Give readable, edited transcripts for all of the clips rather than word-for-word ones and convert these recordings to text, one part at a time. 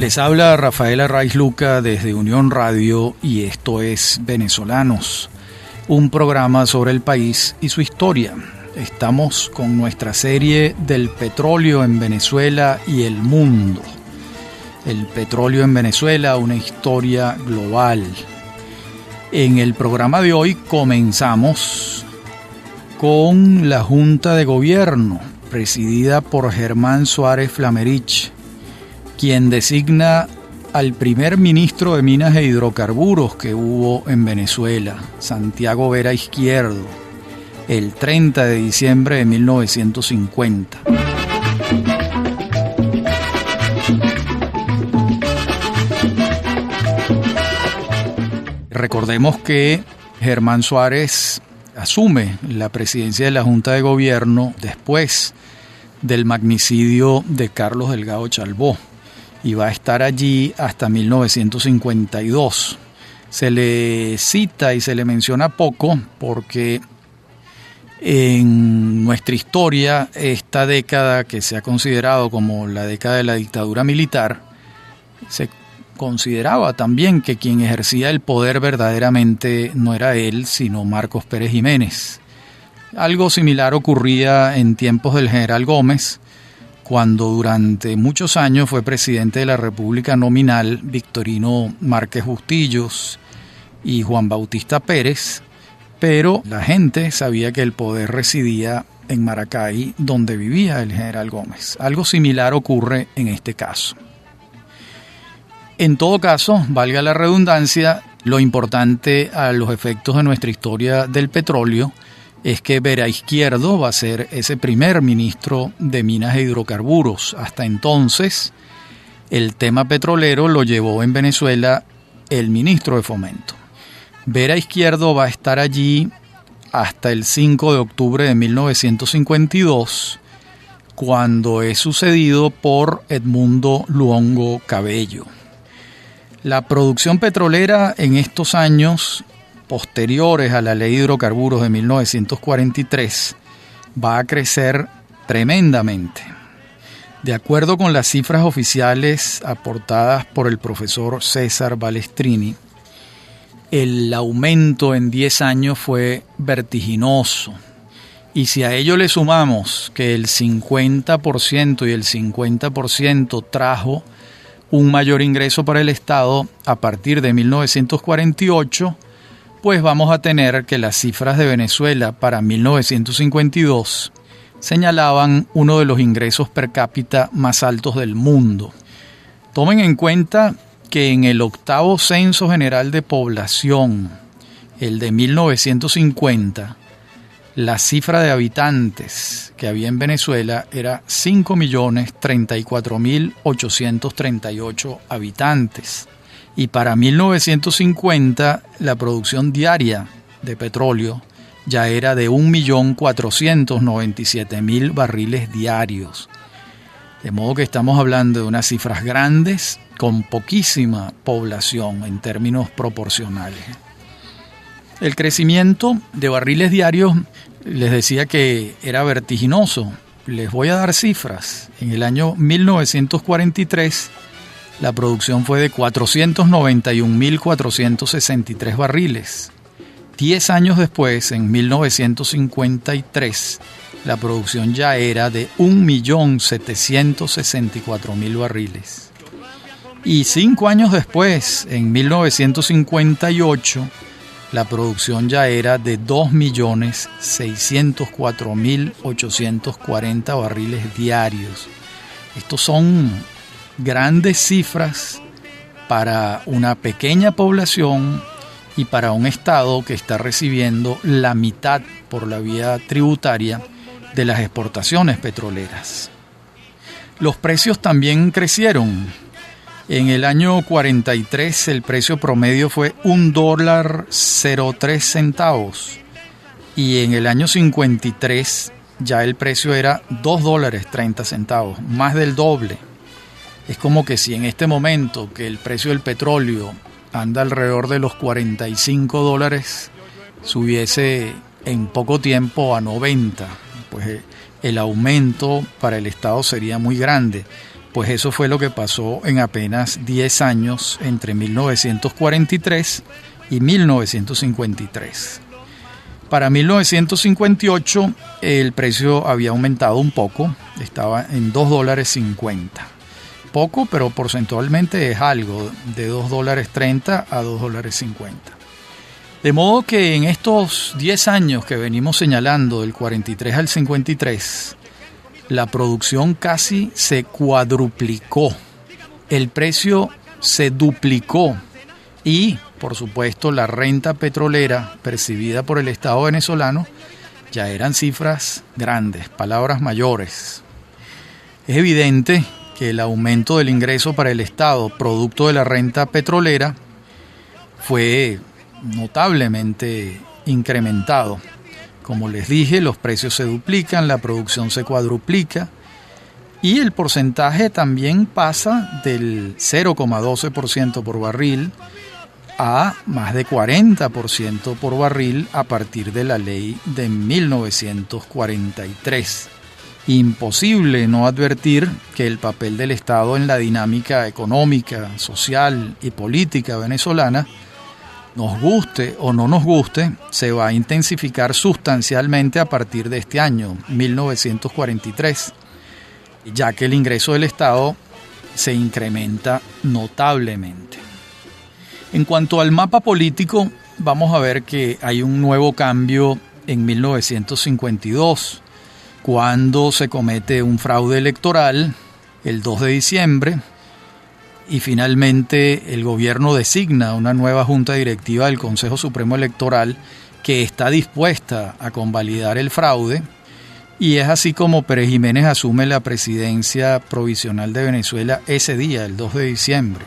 Les habla Rafael Arraiz Luca desde Unión Radio y esto es Venezolanos, un programa sobre el país y su historia. Estamos con nuestra serie del petróleo en Venezuela y el mundo. El petróleo en Venezuela, una historia global. En el programa de hoy comenzamos con la Junta de Gobierno, presidida por Germán Suárez Flamerich, quien designa al primer ministro de Minas e Hidrocarburos que hubo en Venezuela, Santiago Vera Izquierdo, el 30 de diciembre de 1950. Recordemos que Germán Suárez asume la presidencia de la Junta de Gobierno después del magnicidio de Carlos Delgado Chalbaud y va a estar allí hasta 1952. Se le cita y se le menciona poco porque en nuestra historia esta década, que se ha considerado como la década de la dictadura militar, se consideraba también que quien ejercía el poder verdaderamente no era él, sino Marcos Pérez Jiménez. Algo similar ocurría en tiempos del general Gómez, cuando durante muchos años fue presidente de la República nominal Victorino Márquez Bustillos y Juan Bautista Pérez, pero la gente sabía que el poder residía en Maracay, donde vivía el general Gómez. Algo similar ocurre en este caso. En todo caso, valga la redundancia, lo importante a los efectos de nuestra historia del petróleo es que Vera Izquierdo va a ser ese primer ministro de Minas e Hidrocarburos. Hasta entonces, el tema petrolero lo llevó en Venezuela el ministro de Fomento. Vera Izquierdo va a estar allí hasta el 5 de octubre de 1952, cuando es sucedido por Edmundo Luongo Cabello. La producción petrolera en estos años posteriores a la Ley de Hidrocarburos de 1943 va a crecer tremendamente. De acuerdo con las cifras oficiales aportadas por el profesor César Balestrini, el aumento en 10 años fue vertiginoso. Y si a ello le sumamos que el 50% y el 50% trajo un mayor ingreso para el Estado a partir de 1948, pues vamos a tener que las cifras de Venezuela para 1952 señalaban uno de los ingresos per cápita más altos del mundo. Tomen en cuenta que en el octavo Censo General de Población, el de 1950, la cifra de habitantes que había en Venezuela era 5.034.838 habitantes. Y para 1950 la producción diaria de petróleo ya era de 1.497.000 barriles diarios. De modo que estamos hablando de unas cifras grandes con poquísima población en términos proporcionales. El crecimiento de barriles diarios, les decía que era vertiginoso. Les voy a dar cifras. En el año 1943 la producción fue de 491.463 barriles. 10 años después, en 1953, la producción ya era de 1.764.000 barriles. Y 5 años después, en 1958, la producción ya era de 2.604.840 barriles diarios. Estos son grandes cifras para una pequeña población y para un Estado que está recibiendo la mitad por la vía tributaria de las exportaciones petroleras. Los precios también crecieron. En el año 43 el precio promedio fue $1.03 y en el año 53 ya el precio era $2.30, más del doble. Es como que si en este momento que el precio del petróleo anda alrededor de los $45, subiese en poco tiempo a 90, pues el aumento para el Estado sería muy grande. Pues eso fue lo que pasó en apenas 10 años entre 1943 y 1953. Para 1958 el precio había aumentado un poco, estaba en $2.50. Poco, pero porcentualmente es algo, de $2.30 a $2.50. De modo que en estos 10 años que venimos señalando, del 43 al 53, la producción casi se cuadruplicó, el precio se duplicó y, por supuesto, la renta petrolera percibida por el Estado venezolano ya eran cifras grandes, palabras mayores. Es evidente que el aumento del ingreso para el Estado, producto de la renta petrolera, fue notablemente incrementado. Como les dije, los precios se duplican, la producción se cuadruplica y el porcentaje también pasa del 0,12% por barril a más de 40% por barril a partir de la ley de 1943. Imposible no advertir que el papel del Estado en la dinámica económica, social y política venezolana, nos guste o no nos guste, se va a intensificar sustancialmente a partir de este año, 1943, ya que el ingreso del Estado se incrementa notablemente. En cuanto al mapa político, vamos a ver que hay un nuevo cambio en 1952, cuando se comete un fraude electoral el 2 de diciembre, y finalmente el gobierno designa una nueva junta directiva del Consejo Supremo Electoral que está dispuesta a convalidar el fraude, y es así como Pérez Jiménez asume la presidencia provisional de Venezuela ese día, el 2 de diciembre.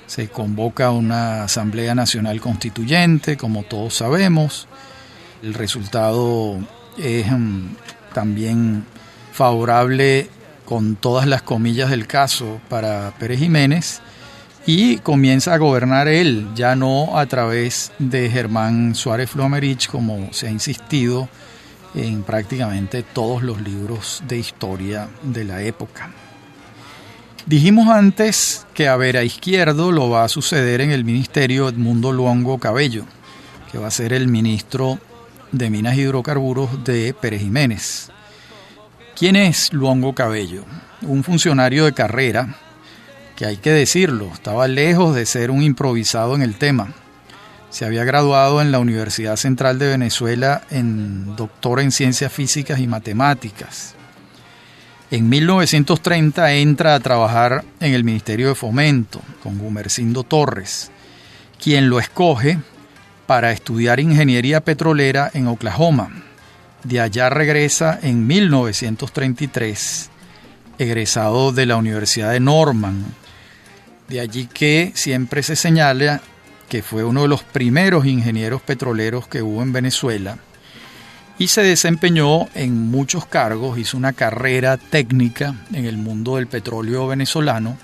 Se convoca una Asamblea Nacional Constituyente, como todos sabemos. El resultado es también favorable, con todas las comillas del caso, para Pérez Jiménez, y comienza a gobernar él, ya no a través de Germán Suárez Flomerich, como se ha insistido en prácticamente todos los libros de historia de la época. Dijimos antes que a Vera Izquierdo lo va a suceder en el ministerio Edmundo Luongo Cabello, que va a ser el ministro de Minas y Hidrocarburos de Pérez Jiménez. ¿Quién es Luongo Cabello? Un funcionario de carrera que, hay que decirlo, estaba lejos de ser un improvisado en el tema. Se había graduado en la Universidad Central de Venezuela en doctor en Ciencias Físicas y Matemáticas. En 1930 entra a trabajar en el Ministerio de Fomento con Gumersindo Torres, quien lo escoge para estudiar ingeniería petrolera en Oklahoma. De allá regresa en 1933, egresado de la Universidad de Norman. De allí que siempre se señala que fue uno de los primeros ingenieros petroleros que hubo en Venezuela, y se desempeñó en muchos cargos, hizo una carrera técnica en el mundo del petróleo venezolano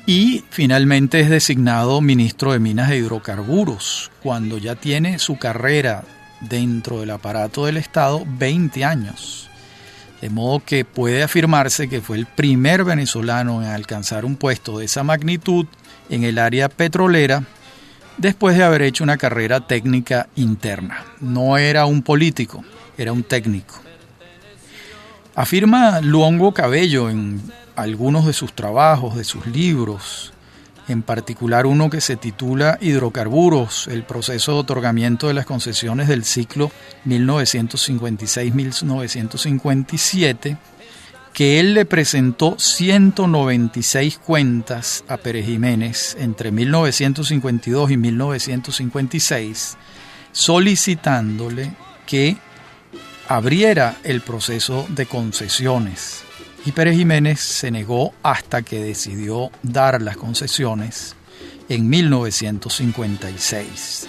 y finalmente es designado ministro de Minas e Hidrocarburos, cuando ya tiene su carrera dentro del aparato del Estado 20 años. De modo que puede afirmarse que fue el primer venezolano en alcanzar un puesto de esa magnitud en el área petrolera después de haber hecho una carrera técnica interna. No era un político, era un técnico. Afirma Luongo Cabello en algunos de sus trabajos, de sus libros, en particular uno que se titula Hidrocarburos, el proceso de otorgamiento de las concesiones del ciclo 1956-1957, que él le presentó 196 cuentas a Pérez Jiménez entre 1952 y 1956, solicitándole que abriera el proceso de concesiones. Y Pérez Jiménez se negó hasta que decidió dar las concesiones en 1956.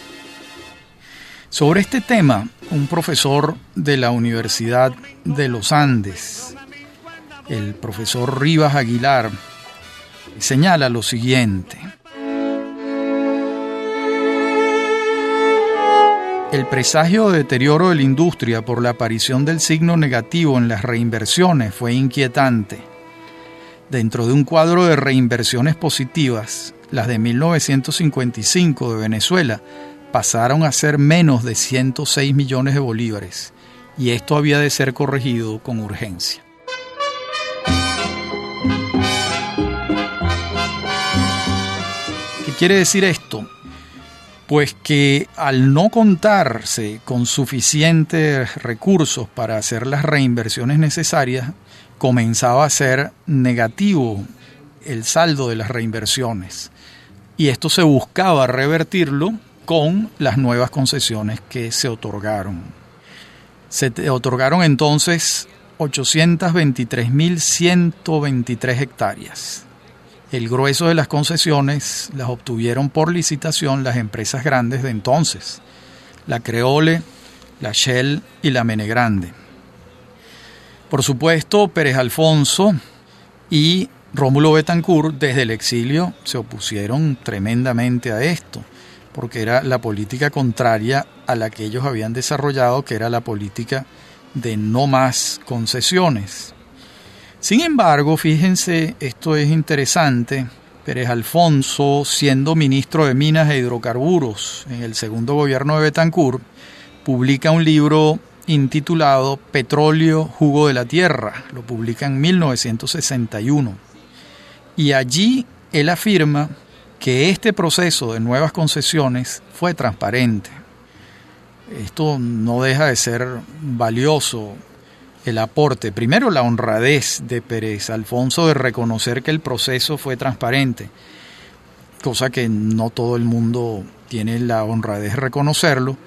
Sobre este tema, un profesor de la Universidad de los Andes, el profesor Rivas Aguilar, señala lo siguiente: el presagio de deterioro de la industria por la aparición del signo negativo en las reinversiones fue inquietante. Dentro de un cuadro de reinversiones positivas, las de 1955 de Venezuela pasaron a ser menos de 106 millones de bolívares, y esto había de ser corregido con urgencia. ¿Qué quiere decir esto? Pues que al no contarse con suficientes recursos para hacer las reinversiones necesarias, comenzaba a ser negativo el saldo de las reinversiones. Y esto se buscaba revertirlo con las nuevas concesiones que se otorgaron. Se otorgaron entonces 823.123 hectáreas. El grueso de las concesiones las obtuvieron por licitación las empresas grandes de entonces, la Creole, la Shell y la Mene Grande. Por supuesto, Pérez Alfonso y Rómulo Betancourt desde el exilio se opusieron tremendamente a esto, porque era la política contraria a la que ellos habían desarrollado, que era la política de no más concesiones. Sin embargo, fíjense, esto es interesante, Pérez Alfonso, siendo ministro de Minas e Hidrocarburos en el segundo gobierno de Betancourt, publica un libro intitulado Petróleo, Jugo de la Tierra, lo publica en 1961. Y allí él afirma que este proceso de nuevas concesiones fue transparente. Esto no deja de ser valioso, el aporte, primero la honradez de Pérez Alfonso de reconocer que el proceso fue transparente, cosa que no todo el mundo tiene la honradez de reconocerlo,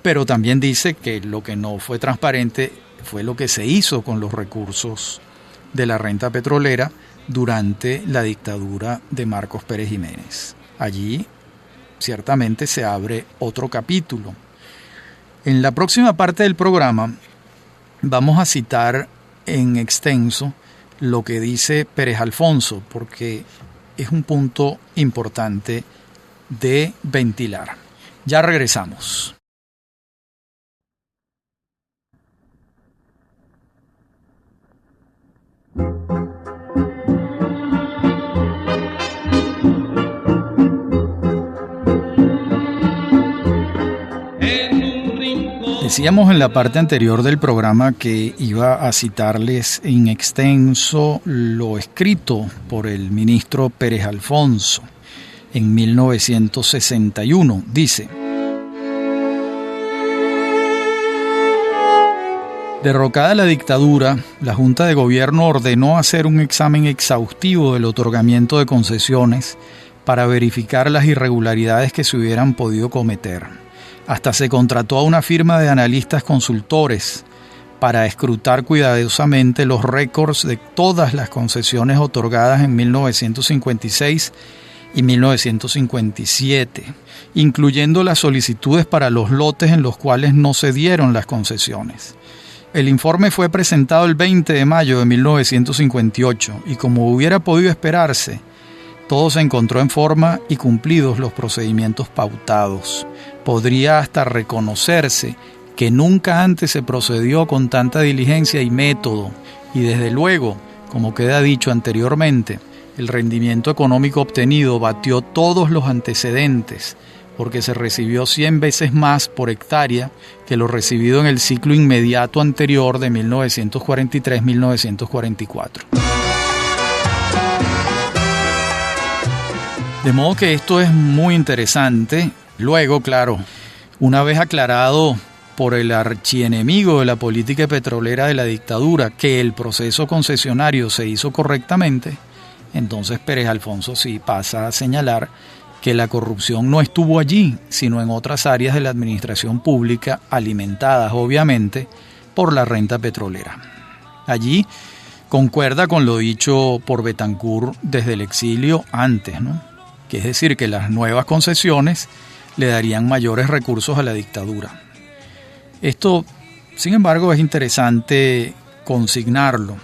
pero también dice que lo que no fue transparente fue lo que se hizo con los recursos de la renta petrolera durante la dictadura de Marcos Pérez Jiménez. Allí ciertamente se abre otro capítulo. En la próxima parte del programa vamos a citar en extenso lo que dice Pérez Alfonso, porque es un punto importante de ventilar. Ya regresamos. Decíamos en la parte anterior del programa que iba a citarles en extenso lo escrito por el ministro Pérez Alfonso en 1961. Dice: derrocada la dictadura, la Junta de Gobierno ordenó hacer un examen exhaustivo del otorgamiento de concesiones para verificar las irregularidades que se hubieran podido cometer. Hasta se contrató a una firma de analistas consultores para escrutar cuidadosamente los récords de todas las concesiones otorgadas en 1956 y 1957, incluyendo las solicitudes para los lotes en los cuales no se dieron las concesiones. El informe fue presentado el 20 de mayo de 1958 y, como hubiera podido esperarse, todo se encontró en forma y cumplidos los procedimientos pautados. Podría hasta reconocerse que nunca antes se procedió con tanta diligencia y método, y desde luego, como queda dicho anteriormente, el rendimiento económico obtenido batió todos los antecedentes, porque se recibió 100 veces más por hectárea que lo recibido en el ciclo inmediato anterior de 1943-1944. De modo que esto es muy interesante. Luego, claro, una vez aclarado por el archienemigo de la política petrolera de la dictadura que el proceso concesionario se hizo correctamente, entonces Pérez Alfonso sí pasa a señalar que la corrupción no estuvo allí, sino en otras áreas de la administración pública, alimentadas obviamente por la renta petrolera. Allí concuerda con lo dicho por Betancourt desde el exilio antes, ¿no? Que es decir, que las nuevas concesiones le darían mayores recursos a la dictadura. Esto, sin embargo, es interesante consignarlo.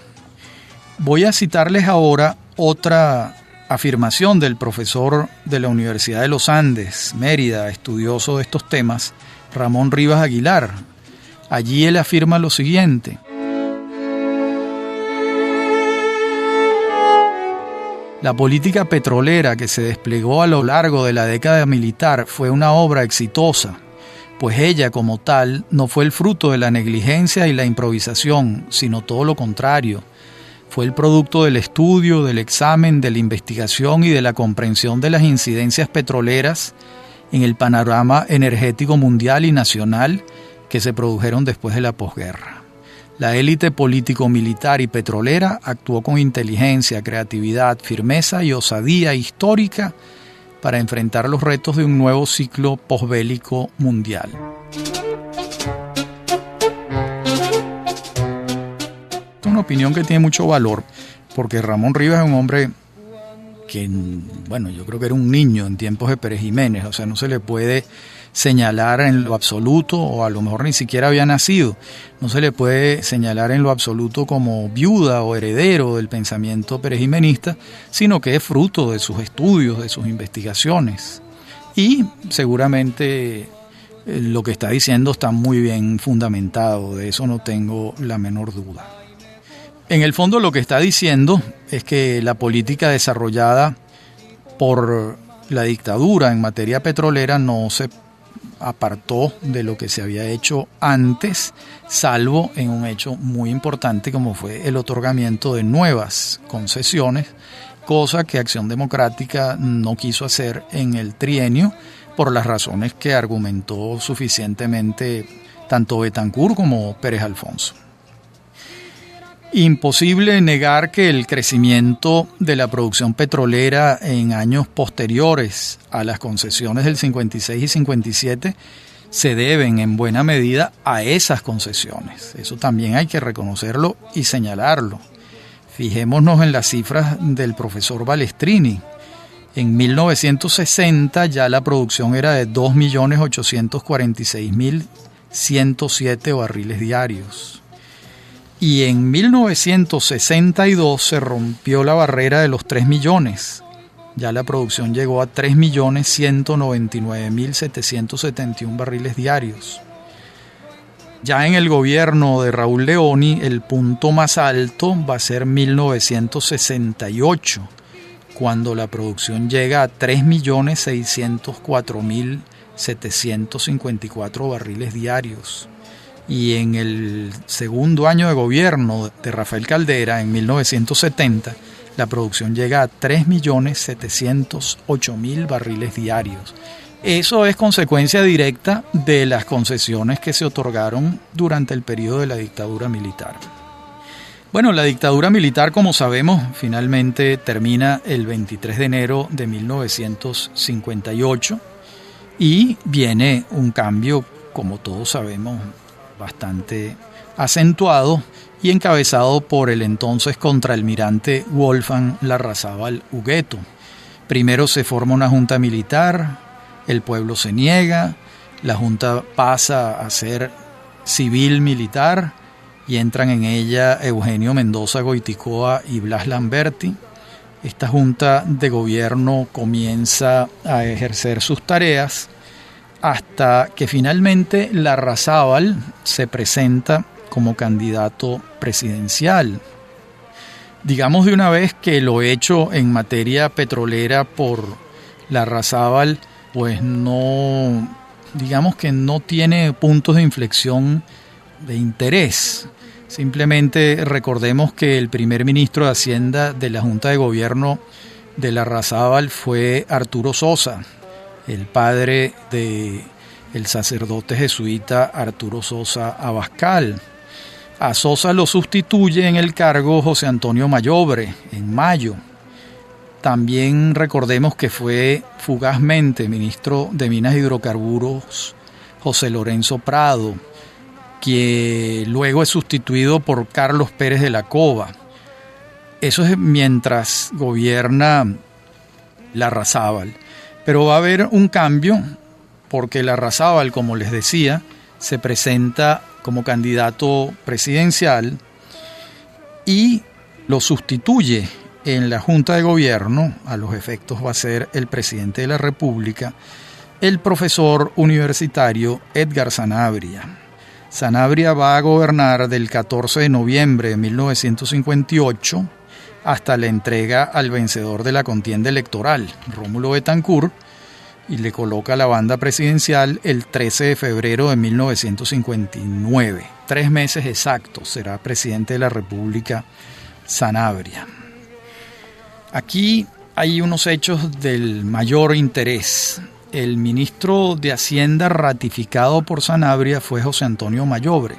Voy a citarles ahora otra afirmación del profesor de la Universidad de los Andes, Mérida, estudioso de estos temas, Ramón Rivas Aguilar. Allí él afirma lo siguiente: La política petrolera que se desplegó a lo largo de la década militar fue una obra exitosa, pues ella como tal no fue el fruto de la negligencia y la improvisación, sino todo lo contrario. Fue el producto del estudio, del examen, de la investigación y de la comprensión de las incidencias petroleras en el panorama energético mundial y nacional que se produjeron después de la posguerra. La élite político-militar y petrolera actuó con inteligencia, creatividad, firmeza y osadía histórica para enfrentar los retos de un nuevo ciclo posbélico mundial. Esta es una opinión que tiene mucho valor, porque Ramón Rivas es un hombre que, bueno, yo creo que era un niño en tiempos de Pérez Jiménez, o sea, no se le puede señalar en lo absoluto, o a lo mejor ni siquiera había nacido, no se le puede señalar en lo absoluto como viuda o heredero del pensamiento perejimenista, sino que es fruto de sus estudios, de sus investigaciones. Y seguramente lo que está diciendo está muy bien fundamentado, de eso no tengo la menor duda. En el fondo lo que está diciendo es que la política desarrollada por la dictadura en materia petrolera no se apartó de lo que se había hecho antes, salvo en un hecho muy importante como fue el otorgamiento de nuevas concesiones, cosa que Acción Democrática no quiso hacer en el trienio por las razones que argumentó suficientemente tanto Betancur como Pérez Alfonso. Imposible negar que el crecimiento de la producción petrolera en años posteriores a las concesiones del 56 y 57 se deben en buena medida a esas concesiones. Eso también hay que reconocerlo y señalarlo. Fijémonos en las cifras del profesor Balestrini. En 1960 ya la producción era de 2.846.107 barriles diarios. Y en 1962 se rompió la barrera de los 3 millones. Ya la producción llegó a 3.199.771 barriles diarios. Ya en el gobierno de Raúl Leoni, el punto más alto va a ser 1968, cuando la producción llega a 3.604.754 barriles diarios. Y en el segundo año de gobierno de Rafael Caldera, en 1970, la producción llega a 3.708.000 barriles diarios. Eso es consecuencia directa de las concesiones que se otorgaron durante el periodo de la dictadura militar. Bueno, la dictadura militar, como sabemos, finalmente termina el 23 de enero de 1958 y viene un cambio, como todos sabemos, bastante acentuado y encabezado por el entonces contraalmirante Wolfgang Larrazábal Hugueto. Primero se forma una junta militar, el pueblo se niega, la junta pasa a ser civil militar y entran en ella Eugenio Mendoza Goiticoa y Blas Lamberti. Esta junta de gobierno comienza a ejercer sus tareas hasta que finalmente Larrazábal se presenta como candidato presidencial. Digamos de una vez que lo hecho en materia petrolera por Larrazábal, pues no, digamos que no tiene puntos de inflexión de interés. Simplemente recordemos que el primer ministro de Hacienda de la Junta de Gobierno de Larrazábal fue Arturo Sosa, el padre del sacerdote jesuita Arturo Sosa Abascal. A Sosa lo sustituye en el cargo José Antonio Mayobre en mayo. También recordemos que fue fugazmente ministro de Minas y Hidrocarburos José Lorenzo Prado, que luego es sustituido por Carlos Pérez de la Cova. Eso es mientras gobierna Larrazábal. Pero va a haber un cambio porque Larrazábal, como les decía, se presenta como candidato presidencial y lo sustituye en la Junta de Gobierno, a los efectos va a ser el presidente de la República, el profesor universitario Edgar Sanabria. Sanabria va a gobernar del 14 de noviembre de 1958 hasta la entrega al vencedor de la contienda electoral, Rómulo Betancourt, y le coloca la banda presidencial el 13 de febrero de 1959. 3 meses exactos será presidente de la República Sanabria. Aquí hay unos hechos del mayor interés. El ministro de Hacienda ratificado por Sanabria fue José Antonio Mayobre,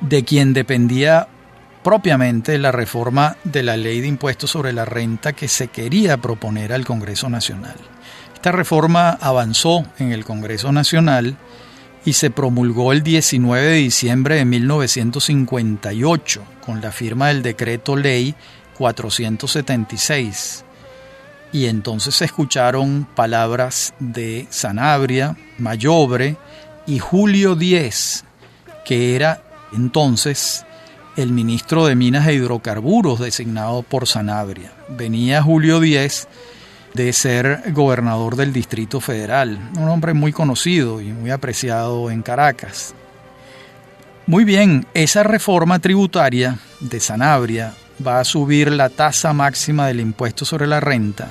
de quien dependía propiamente la reforma de la Ley de Impuestos sobre la Renta que se quería proponer al Congreso Nacional. Esta reforma avanzó en el Congreso Nacional y se promulgó el 19 de diciembre de 1958 con la firma del Decreto Ley 476. Y entonces se escucharon palabras de Sanabria, Mayobre y Julio Díez, que era entonces el ministro de Minas e Hidrocarburos designado por Sanabria. Venía Julio Díez de ser gobernador del Distrito Federal, un hombre muy conocido y muy apreciado en Caracas. Muy bien, esa reforma tributaria de Sanabria va a subir la tasa máxima del impuesto sobre la renta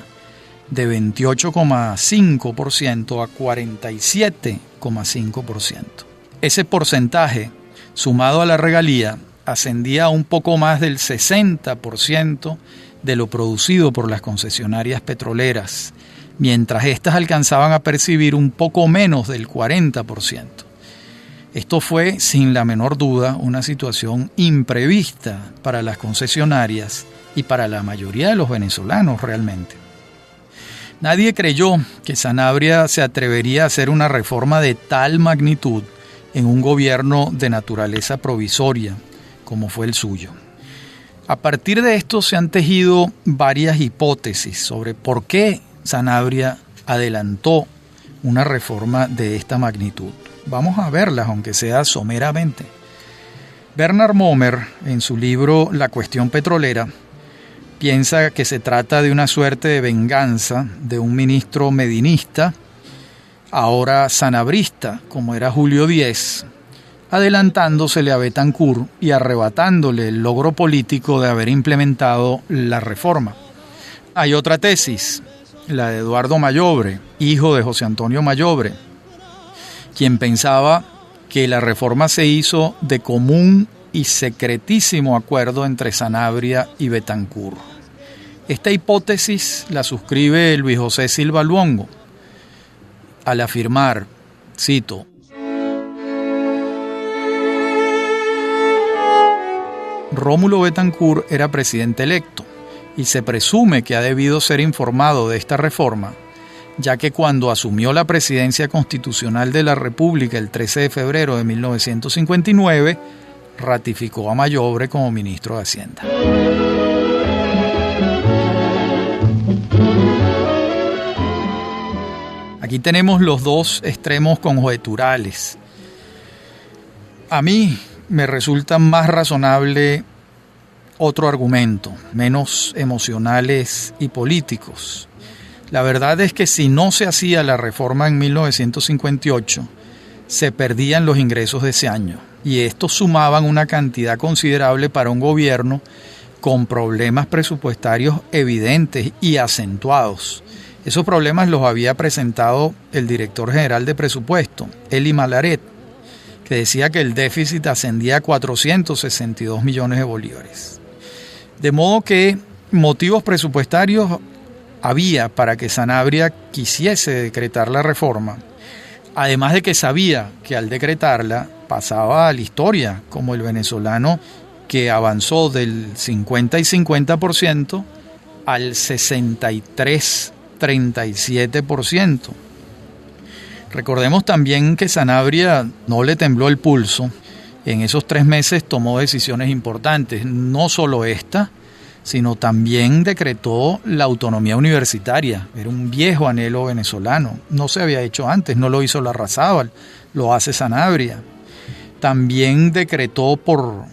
de 28,5% a 47,5%. Ese porcentaje, sumado a la regalía, ascendía a un poco más del 60% de lo producido por las concesionarias petroleras, mientras éstas alcanzaban a percibir un poco menos del 40%. Esto fue, sin la menor duda, una situación imprevista para las concesionarias y para la mayoría de los venezolanos realmente. Nadie creyó que Sanabria se atrevería a hacer una reforma de tal magnitud en un gobierno de naturaleza provisoria, como fue el suyo. A partir de esto se han tejido varias hipótesis sobre por qué Sanabria adelantó una reforma de esta magnitud. Vamos a verlas, aunque sea someramente. Bernard Momer, en su libro La cuestión petrolera, piensa que se trata de una suerte de venganza de un ministro medinista, ahora sanabrista, como era Julio Díez, adelantándosele a Betancourt y arrebatándole el logro político de haber implementado la reforma. Hay otra tesis, la de Eduardo Mayobre, hijo de José Antonio Mayobre, quien pensaba que la reforma se hizo de común y secretísimo acuerdo entre Sanabria y Betancourt. Esta hipótesis la suscribe Luis José Silva Luongo al afirmar, cito, Rómulo Betancourt era presidente electo y se presume que ha debido ser informado de esta reforma, ya que cuando asumió la presidencia constitucional de la República el 13 de febrero de 1959, ratificó a Mayobre como ministro de Hacienda. Aquí tenemos los dos extremos conjeturales. A mí me resulta más razonable otro argumento, menos emocionales y políticos. La verdad es que si no se hacía la reforma en 1958, se perdían los ingresos de ese año, y estos sumaban una cantidad considerable para un gobierno con problemas presupuestarios evidentes y acentuados. Esos problemas los había presentado el director general de presupuesto, Eli Malaret, que decía que el déficit ascendía a 462 millones de bolívares. De modo que motivos presupuestarios había para que Sanabria quisiese decretar la reforma, además de que sabía que al decretarla pasaba a la historia como el venezolano que avanzó del 50 y 50% al 63-37%. Recordemos también que Sanabria no le tembló el pulso. En esos 3 meses tomó decisiones importantes, no solo esta, sino también decretó la autonomía universitaria. Era un viejo anhelo venezolano, no se había hecho antes, no lo hizo Larrazábal, lo hace Sanabria. También decretó por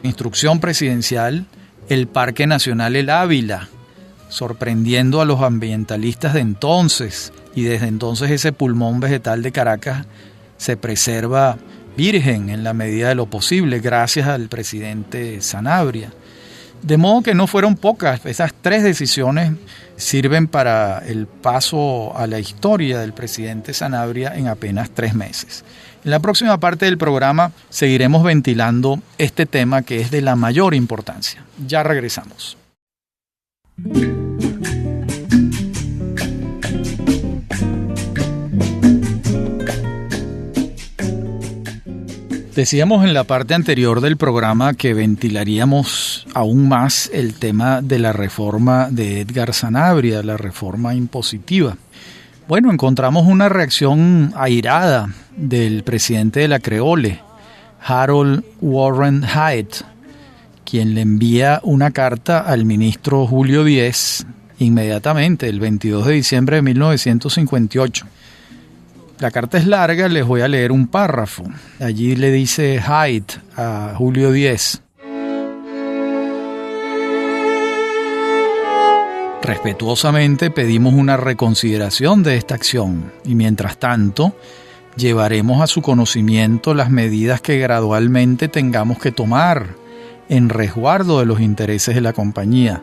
instrucción presidencial el Parque Nacional El Ávila, sorprendiendo a los ambientalistas de entonces, y desde entonces ese pulmón vegetal de Caracas se preserva virgen en la medida de lo posible gracias al presidente Sanabria. De modo que no fueron pocas, esas 3 decisiones sirven para el paso a la historia del presidente Sanabria en apenas 3 meses. En la próxima parte del programa seguiremos ventilando este tema que es de la mayor importancia. Ya regresamos. Decíamos en la parte anterior del programa que ventilaríamos aún más el tema de la reforma de Edgar Sanabria, la reforma impositiva. Bueno, encontramos una reacción airada del presidente de la Creole, Harold Warren Haidt, quien le envía una carta al ministro Julio Díez inmediatamente, el 22 de diciembre de 1958. La carta es larga, les voy a leer un párrafo. Allí le dice Haidt a Julio Díez: respetuosamente pedimos una reconsideración de esta acción y mientras tanto llevaremos a su conocimiento las medidas que gradualmente tengamos que tomar en resguardo de los intereses de la compañía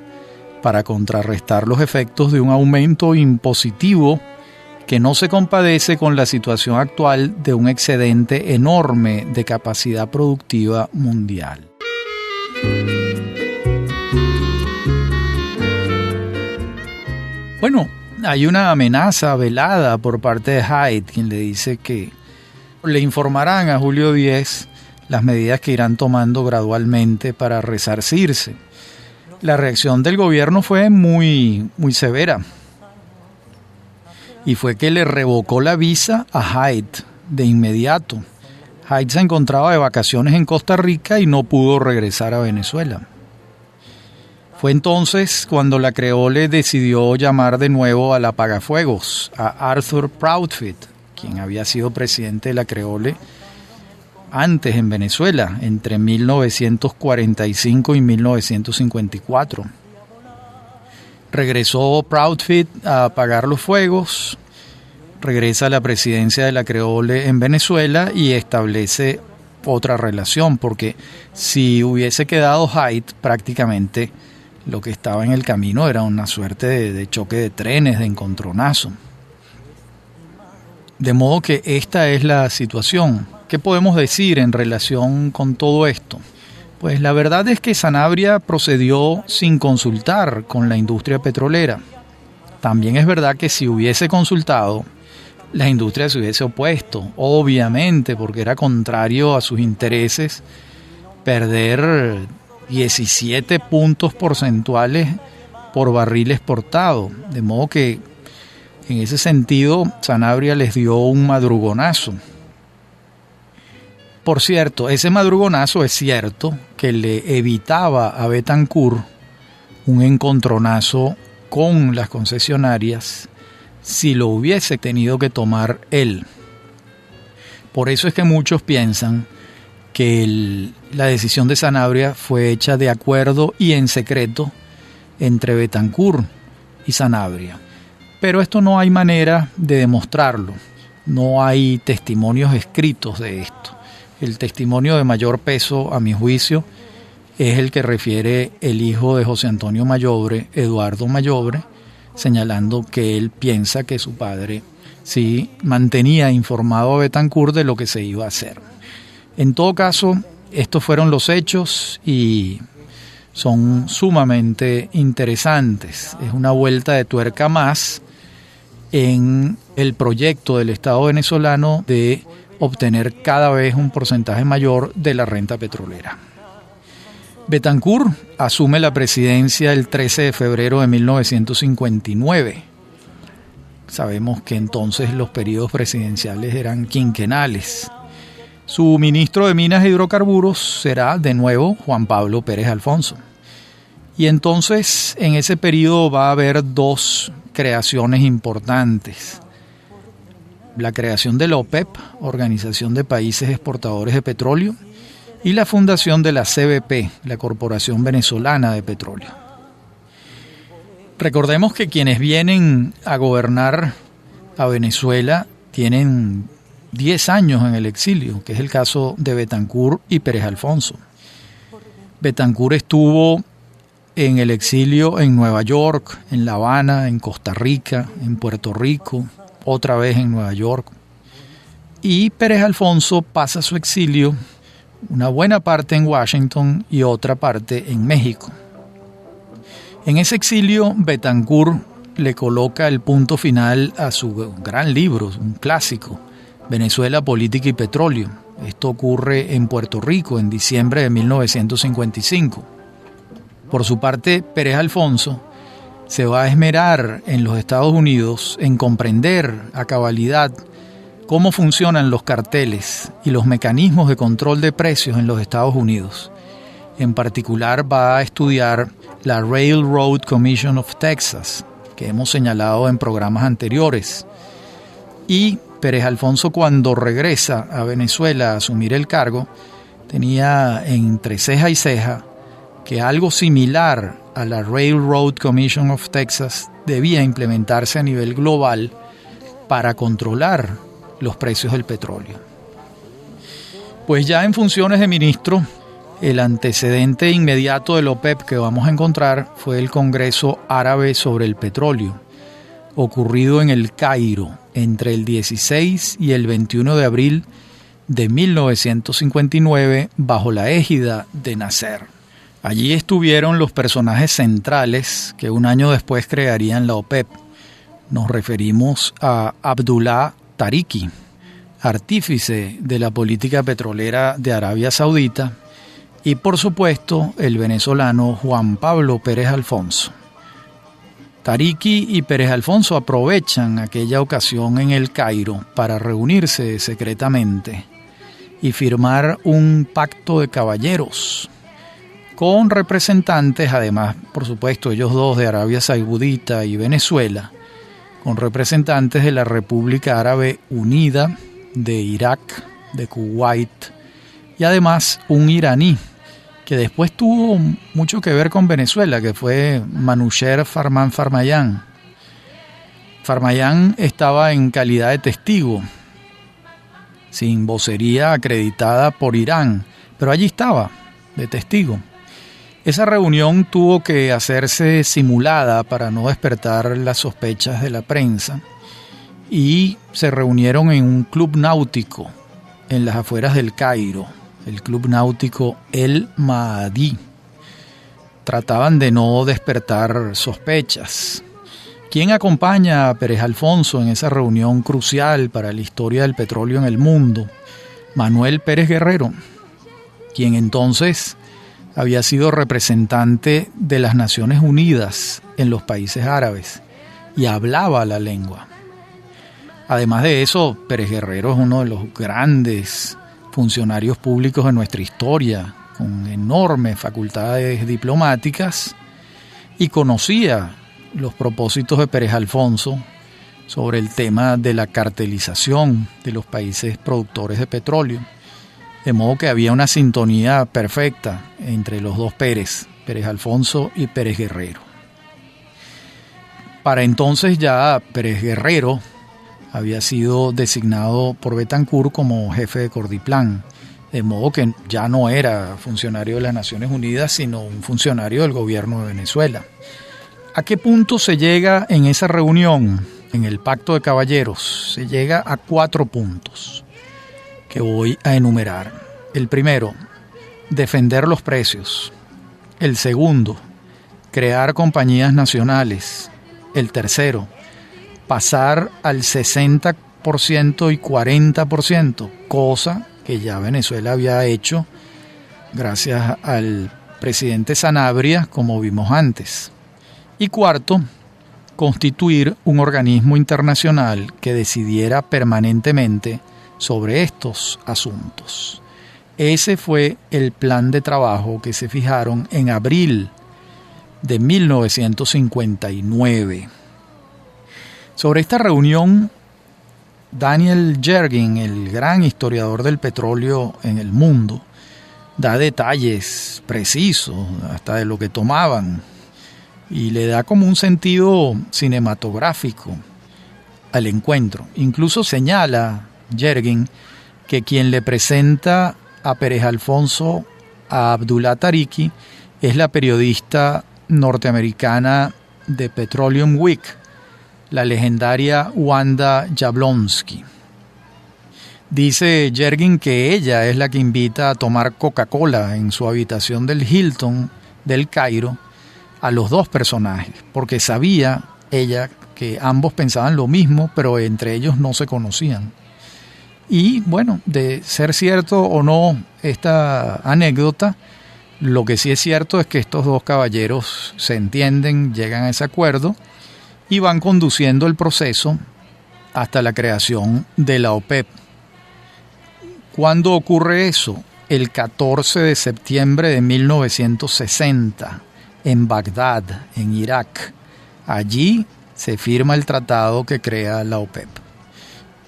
para contrarrestar los efectos de un aumento impositivo que no se compadece con la situación actual de un excedente enorme de capacidad productiva mundial. Bueno, hay una amenaza velada por parte de Haidt, quien le dice que le informarán a Julio Díez las medidas que irán tomando gradualmente para resarcirse. La reacción del gobierno fue muy severa. Y fue que le revocó la visa a Haidt de inmediato. Haidt se encontraba de vacaciones en Costa Rica y no pudo regresar a Venezuela. Fue entonces cuando la Creole decidió llamar de nuevo al apagafuegos, a Arthur Proudfoot, quien había sido presidente de la Creole antes en Venezuela, entre 1945 y 1954. Regresó Proudfoot a apagar los fuegos, regresa a la presidencia de la Creole en Venezuela y establece otra relación, porque si hubiese quedado Haidt, prácticamente lo que estaba en el camino era una suerte de choque de trenes, de encontronazo. De modo que esta es la situación. ¿Qué podemos decir en relación con todo esto? Pues la verdad es que Sanabria procedió sin consultar con la industria petrolera. También es verdad que si hubiese consultado, la industria se hubiese opuesto, obviamente, porque era contrario a sus intereses perder 17 puntos porcentuales por barril exportado. De modo que, en ese sentido, Sanabria les dio un madrugonazo. Por cierto, ese madrugonazo es cierto que le evitaba a Betancur un encontronazo con las concesionarias si lo hubiese tenido que tomar él. Por eso es que muchos piensan que la decisión de Sanabria fue hecha de acuerdo y en secreto entre Betancur y Sanabria. Pero esto no hay manera de demostrarlo, no hay testimonios escritos de esto. El testimonio de mayor peso, a mi juicio, es el que refiere el hijo de José Antonio Mayobre, Eduardo Mayobre, señalando que él piensa que su padre sí mantenía informado a Betancur de lo que se iba a hacer. En todo caso, estos fueron los hechos y son sumamente interesantes. Es una vuelta de tuerca más en el proyecto del Estado venezolano de obtener cada vez un porcentaje mayor de la renta petrolera. Betancur asume la presidencia el 13 de febrero de 1959. Sabemos que entonces los periodos presidenciales eran quinquenales. Su ministro de Minas e Hidrocarburos será de nuevo Juan Pablo Pérez Alfonso. Y entonces en ese periodo va a haber 2 creaciones importantes. La creación de la OPEP, Organización de Países Exportadores de Petróleo, y la fundación de la CBP, la Corporación Venezolana de Petróleo. Recordemos que quienes vienen a gobernar a Venezuela tienen 10 años en el exilio, que es el caso de Betancur y Pérez Alfonso. Betancur estuvo en el exilio en Nueva York, en La Habana, en Costa Rica, en Puerto Rico, otra vez en Nueva York. Y Pérez Alfonso pasa su exilio, una buena parte en Washington y otra parte en México. En ese exilio, Betancourt le coloca el punto final a su gran libro, un clásico, Venezuela, Política y Petróleo. Esto ocurre en Puerto Rico en diciembre de 1955. Por su parte, Pérez Alfonso se va a esmerar en los Estados Unidos en comprender a cabalidad cómo funcionan los carteles y los mecanismos de control de precios en los Estados Unidos. En particular va a estudiar la Railroad Commission of Texas, que hemos señalado en programas anteriores. Y Pérez Alfonso, cuando regresa a Venezuela a asumir el cargo, tenía entre ceja y ceja que algo similar a la Railroad Commission of Texas debía implementarse a nivel global para controlar los precios del petróleo. Pues ya en funciones de ministro, el antecedente inmediato del OPEP que vamos a encontrar fue el Congreso Árabe sobre el Petróleo, ocurrido en El Cairo entre el 16 y el 21 de abril de 1959 bajo la égida de Nasser. Allí estuvieron los personajes centrales que un año después crearían la OPEP. Nos referimos a Abdullah Tariki, artífice de la política petrolera de Arabia Saudita, y por supuesto el venezolano Juan Pablo Pérez Alfonso. Tariki y Pérez Alfonso aprovechan aquella ocasión en El Cairo para reunirse secretamente y firmar un pacto de caballeros con representantes, además, por supuesto, ellos dos de Arabia Saudita y Venezuela, con representantes de la República Árabe Unida, de Irak, de Kuwait, y además un iraní, que después tuvo mucho que ver con Venezuela, que fue Manouchehr Farman Farmayan. Farmayan estaba en calidad de testigo, sin vocería acreditada por Irán, pero allí estaba, de testigo. Esa reunión tuvo que hacerse simulada para no despertar las sospechas de la prensa y se reunieron en un club náutico en las afueras del Cairo, el club náutico El Mahdi. Trataban de no despertar sospechas. ¿Quién acompaña a Pérez Alfonso en esa reunión crucial para la historia del petróleo en el mundo? Manuel Pérez Guerrero, quien entonces había sido representante de las Naciones Unidas en los países árabes y hablaba la lengua. Además de eso, Pérez Guerrero es uno de los grandes funcionarios públicos de nuestra historia, con enormes facultades diplomáticas, y conocía los propósitos de Pérez Alfonso sobre el tema de la cartelización de los países productores de petróleo. De modo que había una sintonía perfecta entre los dos Pérez Alfonso y Pérez Guerrero. Para entonces ya Pérez Guerrero había sido designado por Betancourt como jefe de Cordiplan, de modo que ya no era funcionario de las Naciones Unidas, sino un funcionario del gobierno de Venezuela. ¿A qué punto se llega en esa reunión, en el Pacto de Caballeros? Se llega a 4 puntos que voy a enumerar. El primero, defender los precios. El segundo, crear compañías nacionales. El tercero, pasar al 60% y 40%, cosa que ya Venezuela había hecho gracias al presidente Sanabria, como vimos antes. Y cuarto, constituir un organismo internacional que decidiera permanentemente sobre estos asuntos. Ese fue el plan de trabajo que se fijaron en abril de 1959. Sobre esta reunión, Daniel Yergin, el gran historiador del petróleo en el mundo, da detalles precisos hasta de lo que tomaban y le da como un sentido cinematográfico al encuentro. Incluso señala Yergin que quien le presenta a Pérez Alfonso a Abdullah Tariki es la periodista norteamericana de Petroleum Week, la legendaria Wanda Jablonski. Dice Yergin que ella es la que invita a tomar Coca-Cola en su habitación del Hilton del Cairo a los dos personajes, porque sabía ella que ambos pensaban lo mismo, pero entre ellos no se conocían. Y bueno, de ser cierto o no esta anécdota, lo que sí es cierto es que estos dos caballeros se entienden, llegan a ese acuerdo y van conduciendo el proceso hasta la creación de la OPEP. ¿Cuándo ocurre eso? El 14 de septiembre de 1960, en Bagdad, en Irak. Allí se firma el tratado que crea la OPEP.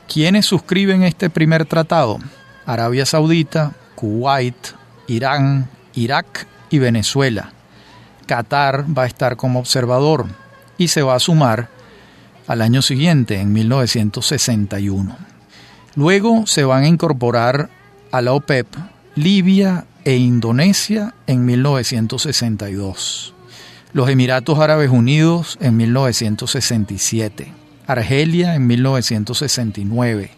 ¿Quiénes suscriben este primer tratado? Arabia Saudita, Kuwait, Irán, Irak y Venezuela. Qatar va a estar como observador y se va a sumar al año siguiente, en 1961. Luego se van a incorporar a la OPEP Libia e Indonesia en 1962. Los Emiratos Árabes Unidos en 1967. Argelia en 1969,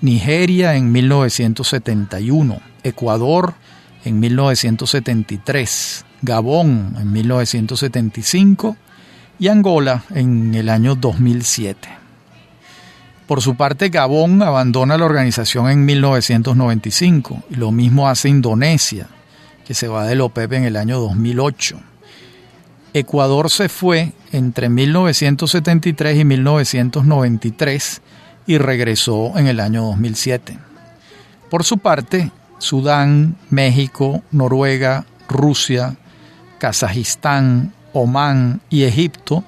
Nigeria en 1971, Ecuador en 1973, Gabón en 1975 y Angola en el año 2007. Por su parte, Gabón abandona la organización en 1995 y lo mismo hace Indonesia, que se va de la OPEP en el año 2008. Ecuador se fue entre 1973 y 1993 y regresó en el año 2007. Por su parte, Sudán, México, Noruega, Rusia, Kazajistán, Omán y Egipto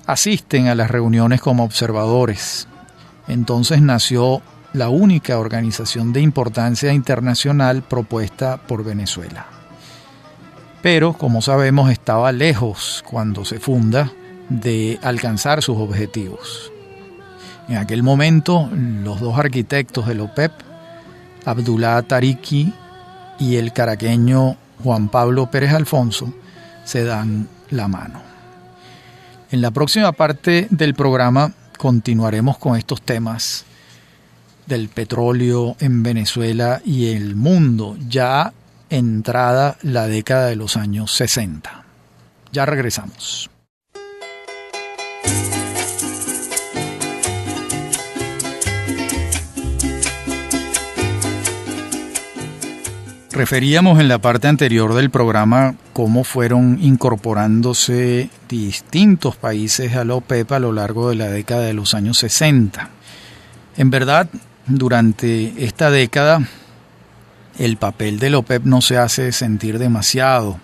asisten a las reuniones como observadores. Entonces nació la única organización de importancia internacional propuesta por Venezuela. Pero, como sabemos, estaba lejos cuando se funda de alcanzar sus objetivos. En aquel momento, los dos arquitectos de la OPEP, Abdullah Tariki y el caraqueño Juan Pablo Pérez Alfonso, se dan la mano. En la próxima parte del programa continuaremos con estos temas del petróleo en Venezuela y el mundo, ya entrada la década de los años 60. Ya regresamos. Referíamos en la parte anterior del programa cómo fueron incorporándose distintos países a la OPEP a lo largo de la década de los años 60. En verdad, durante esta década, el papel de la OPEP no se hace sentir demasiado,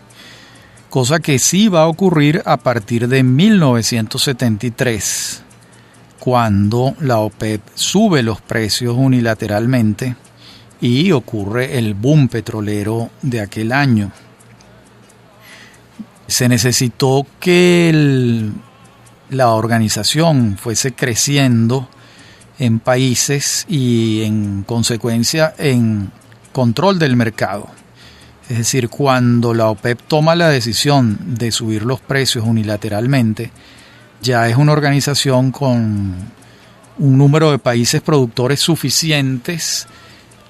cosa que sí va a ocurrir a partir de 1973, cuando la OPEP sube los precios unilateralmente y ocurre el boom petrolero de aquel año. Se necesitó que la organización fuese creciendo en países y en consecuencia en control del mercado. Es decir, cuando la OPEP toma la decisión de subir los precios unilateralmente, ya es una organización con un número de países productores suficientes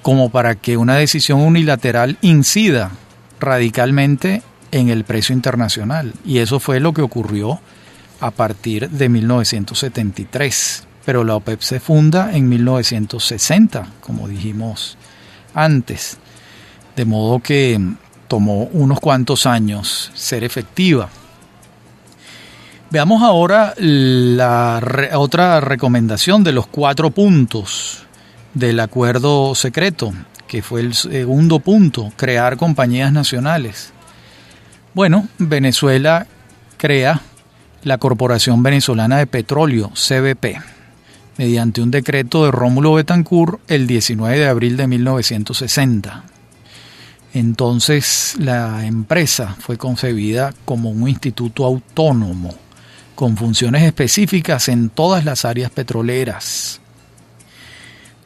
como para que una decisión unilateral incida radicalmente en el precio internacional. Y eso fue lo que ocurrió a partir de 1973. Pero la OPEP se funda en 1960, como dijimos antes, de modo que tomó unos cuantos años ser efectiva. Veamos ahora la otra recomendación de los 4 puntos del acuerdo secreto, que fue el segundo punto, crear compañías nacionales. Bueno, Venezuela crea la Corporación Venezolana de Petróleo, CVP, mediante un decreto de Rómulo Betancourt el 19 de abril de 1960. Entonces la empresa fue concebida como un instituto autónomo, con funciones específicas en todas las áreas petroleras,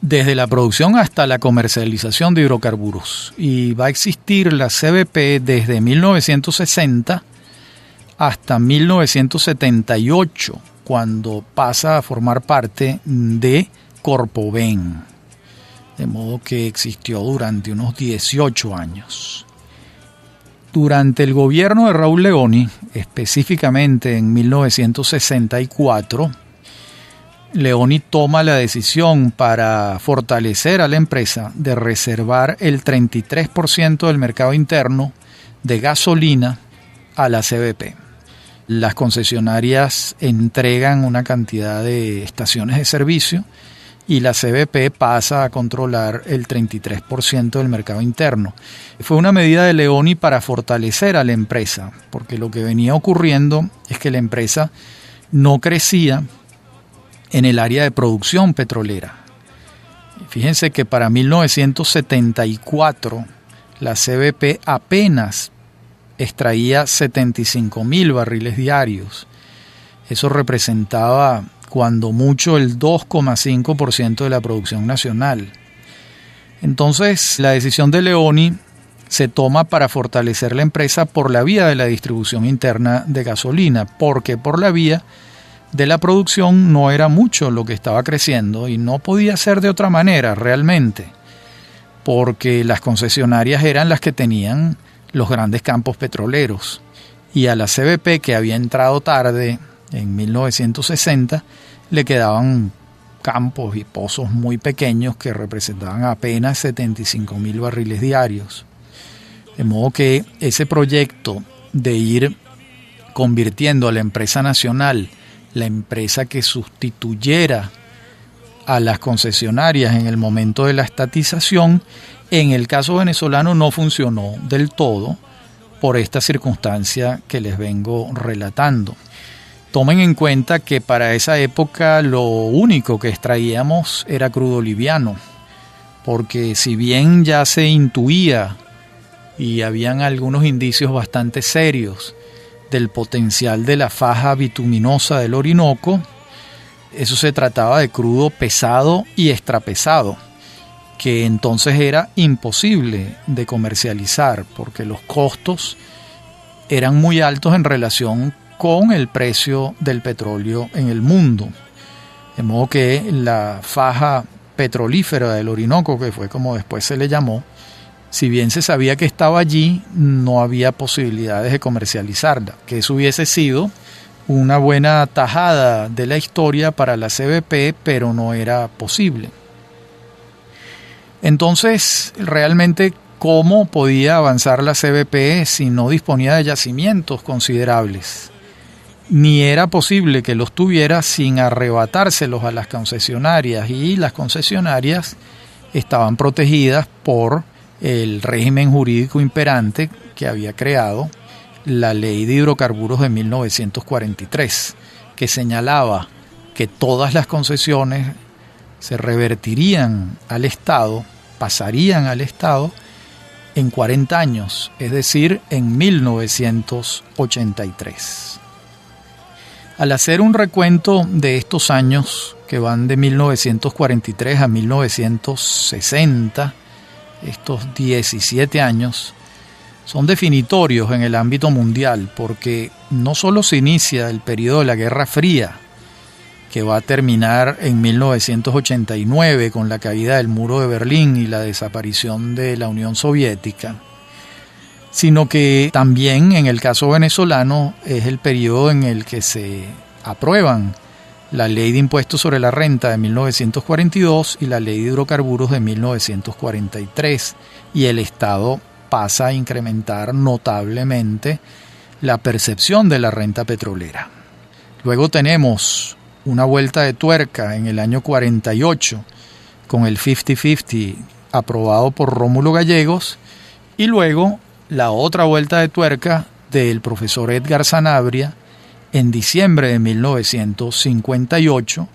desde la producción hasta la comercialización de hidrocarburos. Y va a existir la CVP desde 1960 hasta 1978, cuando pasa a formar parte de Corpoven. De modo que existió durante unos 18 años. Durante el gobierno de Raúl Leoni, específicamente en 1964, Leoni toma la decisión para fortalecer a la empresa de reservar el 33% del mercado interno de gasolina a la CBP. Las concesionarias entregan una cantidad de estaciones de servicio y la CBP pasa a controlar el 33% del mercado interno. Fue una medida de Leoni para fortalecer a la empresa, porque lo que venía ocurriendo es que la empresa no crecía en el área de producción petrolera. Fíjense que para 1974 la CBP apenas extraía 75,000 barriles diarios. Eso representaba cuando mucho el 2,5% de la producción nacional. Entonces, la decisión de Leoni se toma para fortalecer la empresa por la vía de la distribución interna de gasolina, porque por la vía de la producción no era mucho lo que estaba creciendo y no podía ser de otra manera realmente, porque las concesionarias eran las que tenían los grandes campos petroleros y a la CBP, que había entrado tarde en 1960, le quedaban campos y pozos muy pequeños que representaban apenas 75,000 barriles diarios. De modo que ese proyecto de ir convirtiendo a la empresa nacional, la empresa que sustituyera a las concesionarias en el momento de la estatización, en el caso venezolano no funcionó del todo por esta circunstancia que les vengo relatando. Tomen en cuenta que para esa época lo único que extraíamos era crudo liviano, porque si bien ya se intuía y habían algunos indicios bastante serios del potencial de la faja bituminosa del Orinoco, eso se trataba de crudo pesado y extrapesado, que entonces era imposible de comercializar porque los costos eran muy altos en relación con el precio del petróleo en el mundo. De modo que la faja petrolífera del Orinoco, que fue como después se le llamó, si bien se sabía que estaba allí, no había posibilidades de comercializarla, que eso hubiese sido una buena tajada de la historia para la CBP, pero no era posible. Entonces, realmente, ¿cómo podía avanzar la CBP si no disponía de yacimientos considerables? Ni era posible que los tuviera sin arrebatárselos a las concesionarias, y las concesionarias estaban protegidas por el régimen jurídico imperante que había creado la Ley de Hidrocarburos de 1943, que señalaba que todas las concesiones se revertirían al Estado, pasarían al Estado en 40 años, es decir, en 1983. Al hacer un recuento de estos años, que van de 1943 a 1960, estos 17 años, son definitorios en el ámbito mundial, porque no solo se inicia el periodo de la Guerra Fría, que va a terminar en 1989 con la caída del muro de Berlín y la desaparición de la Unión Soviética, sino que también en el caso venezolano es el periodo en el que se aprueban la Ley de Impuestos sobre la Renta de 1942 y la Ley de Hidrocarburos de 1943, y el Estado pasa a incrementar notablemente la percepción de la renta petrolera. Luego tenemos una vuelta de tuerca en el año 48 con el 50-50 aprobado por Rómulo Gallegos, y luego la otra vuelta de tuerca del profesor Edgar Sanabria en diciembre de 1958,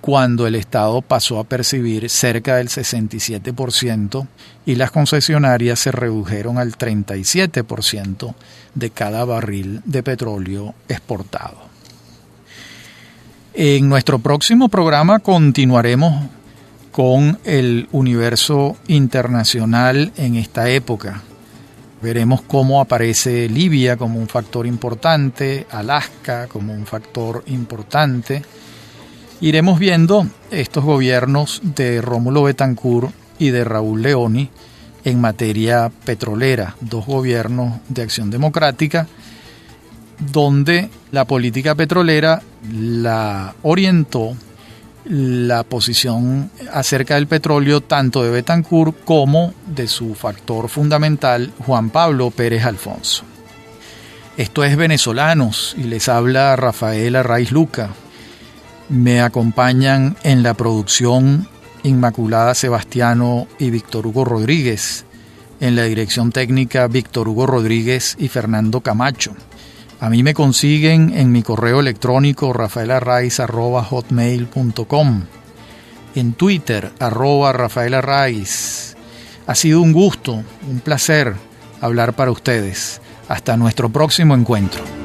cuando el Estado pasó a percibir cerca del 67% y las concesionarias se redujeron al 37% de cada barril de petróleo exportado. En nuestro próximo programa continuaremos con el universo internacional en esta época, Veremos cómo aparece Libia como un factor importante, Alaska como un factor importante. Iremos viendo estos gobiernos de Rómulo Betancourt y de Raúl Leoni en materia petrolera, dos gobiernos de Acción Democrática, donde la política petrolera la orientó la posición acerca del petróleo tanto de Betancourt como de su factor fundamental, Juan Pablo Pérez Alfonso. Esto es Venezolanos y les habla Rafael Arraiz Luca. Me acompañan en la producción Inmaculada Sebastiano y Víctor Hugo Rodríguez, en la dirección técnica Víctor Hugo Rodríguez y Fernando Camacho. A mí me consiguen en mi correo electrónico rafaelarraiz@hotmail.com, en Twitter @rafaelarraiz. Ha sido un gusto, un placer hablar para ustedes. Hasta nuestro próximo encuentro.